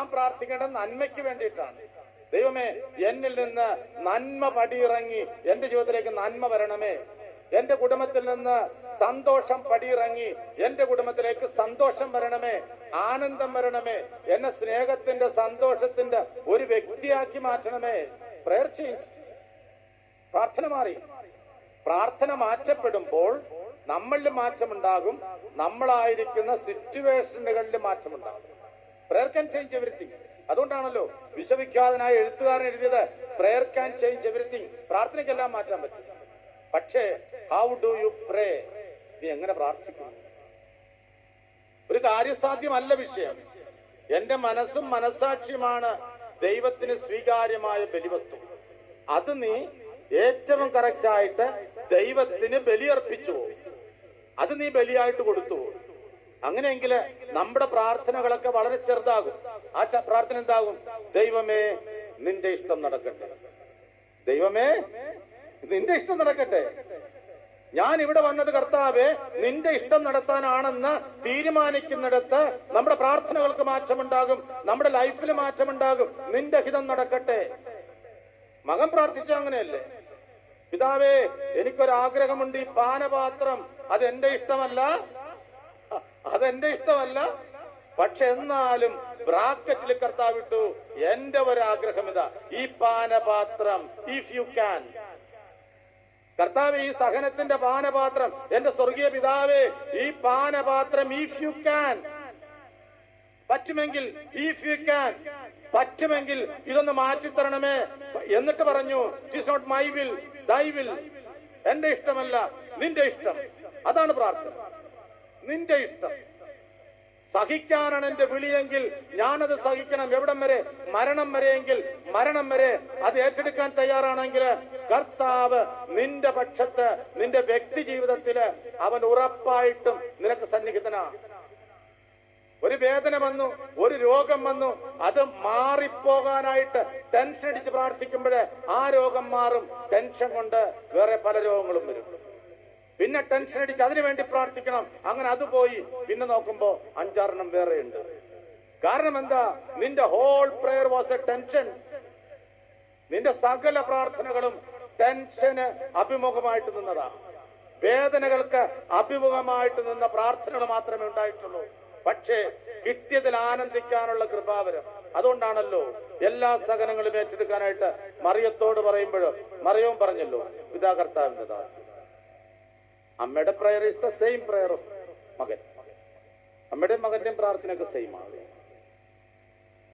നാം പ്രാർത്ഥിക്കേണ്ടത് നന്മയ്ക്ക് വേണ്ടിയിട്ടാണ്. ദൈവമേ, എന്നിൽ നിന്ന് നന്മ പടിയിറങ്ങി എന്റെ ജീവിതത്തിലേക്ക് നന്മ വരണമേ. എന്റെ കുടുംബത്തിൽ നിന്ന് സന്തോഷം പടിയിറങ്ങി എന്റെ കുടുംബത്തിലേക്ക് സന്തോഷം വരണമേ, ആനന്ദം വരണമേ. എന്നെ സ്നേഹത്തിന്റെ സന്തോഷത്തിന്റെ ഒരു വ്യക്തിയാക്കി മാറ്റണമേ. Prayer change. പ്രാർത്ഥന മാറി. പ്രാർത്ഥന മാറ്റപ്പെടുമ്പോൾ നമ്മളിൽ മാറ്റമുണ്ടാകും, നമ്മളായിരിക്കുന്ന സിറ്റുവേഷനുകളിൽ മാറ്റമുണ്ടാകും. Prayer can change everything. അതുകൊണ്ടാണല്ലോ വിശ്വവിഖ്യാതനായ എഴുത്തുകാരൻ എഴുതിയത് പ്രയർ ക്യാൻ ചേഞ്ച് എവരിത്തിങ്. പ്രാർത്ഥനയ്ക്കെല്ലാം മാറ്റാൻ പറ്റും. പക്ഷേ ഹൗ ഡു യു പ്രേ? നീ എങ്ങനെ പ്രാർത്ഥിക്കുന്നു? ഒരു കാര്യസാധ്യമല്ല വിഷയം. എന്റെ മനസ്സും മനസാക്ഷിയുമാണ് ദൈവത്തിന് സ്വീകാര്യമായ ബലിവസ്തു. അത് നീ ഏറ്റവും കറക്റ്റായിട്ട് ദൈവത്തിന് ബലിയർപ്പിച്ചു, അത് നീ ബലിയായിട്ട് കൊടുത്തു. അങ്ങനെയെങ്കിൽ നമ്മുടെ പ്രാർത്ഥനകളൊക്കെ വളരെ ചെറുതാകും. ആ പ്രാർത്ഥന എന്താകും? ദൈവമേ, നിന്റെ ഇഷ്ടം നടക്കട്ടെ. ദൈവമേ, നിന്റെ ഇഷ്ടം നടക്കട്ടെ. ഞാൻ ഇവിടെ വന്നത് കർത്താവേ നിന്റെ ഇഷ്ടം നടത്താനാണെന്ന് തീരുമാനിക്കുന്നിടത്ത് നമ്മുടെ പ്രാർത്ഥനകൾക്ക് മാറ്റമുണ്ടാകും, നമ്മുടെ ലൈഫിൽ മാറ്റമുണ്ടാകും. നിന്റെ ഹിതം നടക്കട്ടെ. മകൻ പ്രാർത്ഥിച്ച അങ്ങനെയല്ലേ? പിതാവേ, എനിക്കൊരാഗ്രഹമുണ്ട്, ഈ പാനപാത്രം അതെന്റെ ഇഷ്ടമല്ല, പക്ഷെ എന്നാലും ബ്രാക്കറ്റിൽ കർത്താവ് ഇട്ടു, എന്റെ ഒരാഗ്രഹം ഇതാ, ഈ പാനപാത്രം ഇഫ് യു ക്യാൻ. കർത്താവ്, ഈ സഹനത്തിന്റെ പാനപാത്രം, എന്റെ സ്വർഗീയ പിതാവേ, ഈ പാനപാത്രം ഇഫ് യു ക്യാൻ, പറ്റുമെങ്കിൽ, ഇഫ് യു ക്യാൻ, പറ്റുമെങ്കിൽ ഇതൊന്ന് മാറ്റിത്തരണമേ. എന്നിട്ട് പറഞ്ഞു, it is not my will, thy will. എന്റെ ഇഷ്ടമല്ല, നിന്റെ ഇഷ്ടം. അതാണ് പ്രാർത്ഥന. നിന്റെ ഇഷ്ടം. സഹിക്കാനാണ് എന്റെ വിളിയെങ്കിൽ ഞാനത് സഹിക്കണം. എവിടം വരെ? മരണം വരെയെങ്കിൽ മരണം വരെ അത് ഏറ്റെടുക്കാൻ തയ്യാറാണെങ്കിൽ കർത്താവ് നിന്റെ പക്ഷത്ത്, നിന്റെ വ്യക്തി ജീവിതത്തില് അവൻ ഉറപ്പായിട്ടും നിനക്ക് സന്നിഹിതനാണ്. ഒരു വേദന വന്നു, ഒരു രോഗം വന്നു, അത് മാറിപ്പോകാനായിട്ട് ടെൻഷൻ അടിച്ച് പ്രാർത്ഥിക്കുമ്പോഴേ ആ രോഗം മാറും. ടെൻഷൻ കൊണ്ട് വേറെ പല രോഗങ്ങളും വരും. പിന്നെ ടെൻഷൻ അടിച്ച് അതിനു വേണ്ടി പ്രാർത്ഥിക്കണം. അങ്ങനെ അത് പോയി. പിന്നെ നോക്കുമ്പോ 5-6 വേറെ ഉണ്ട്. കാരണം എന്താ? നിന്റെ whole prayer was a tension. നിന്റെ സകല പ്രാർത്ഥനകളും ടെൻഷന് അഭിമുഖമായിട്ട് നിന്നതാണ്. വേദനകൾക്ക് അഭിമുഖമായിട്ട് നിന്ന പ്രാർത്ഥനകൾ മാത്രമേ ഉണ്ടായിട്ടുള്ളൂ. പക്ഷേ കിട്ടിയതിൽ ആനന്ദിക്കാനുള്ള കൃപാവരം. അതുകൊണ്ടാണല്ലോ എല്ലാ സഹനങ്ങളും ഏറ്റെടുക്കാനായിട്ട് മറിയത്തോട് പറയുമ്പോഴും മറിയവും പറഞ്ഞല്ലോ, പിതാ കർത്താവിന്റെ ദാസി. അമ്മയുടെ prayer is the same prayer of മകൻ. അമ്മയുടെയും മകന്റെയും പ്രാർത്ഥനയൊക്കെ സെയിം ആണ്.